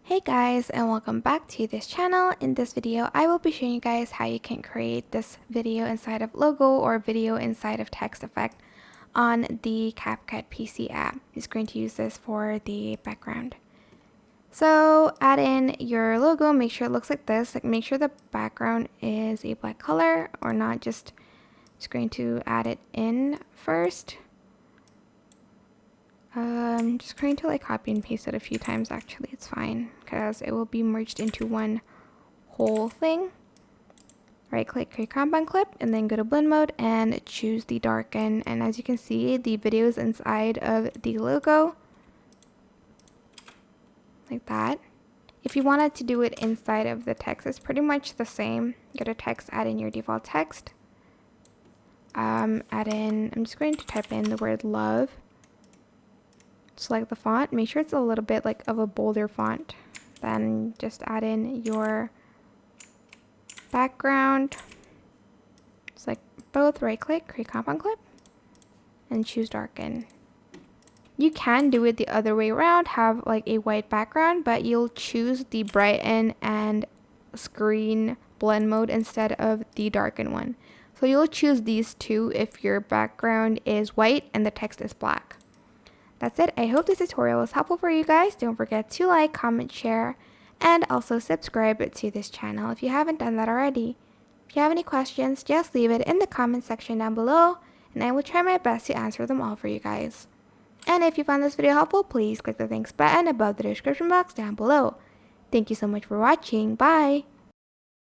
Hey guys, and welcome back to this channel. In this video, I will be showing you guys how you can create this video inside of logo or video inside of text effect on the CapCut PC app. I'm just going to use this for the background. So add in your logo, make sure it looks like this, like make sure the background is a black color or not, just going to add it in first. I'm just going to copy and paste it a few times. Actually, it's fine because it will be merged into one whole thing. Right click, create compound clip, and then go to blend mode and choose the darken. And as you can see, the video is inside of the logo like that. If you wanted to do it inside of the text, it's pretty much the same. Go to text, add in your default text. I'm just going to type in the word love. Select the font, make sure it's a little bit of a bolder font. Then just add in your background. Select both, right click, create compound clip, and choose darken. You can do it the other way around, have a white background, but you'll choose the brighten and screen blend mode instead of the darken one. So you'll choose these two if your background is white and the text is black. That's it. I hope this tutorial was helpful for you guys. Don't forget to like, comment, share, and also subscribe to this channel if you haven't done that already. If you have any questions, just leave it in the comment section down below, and I will try my best to answer them all for you guys. And if you found this video helpful, please click the thanks button above the description box down below. Thank you so much for watching. Bye!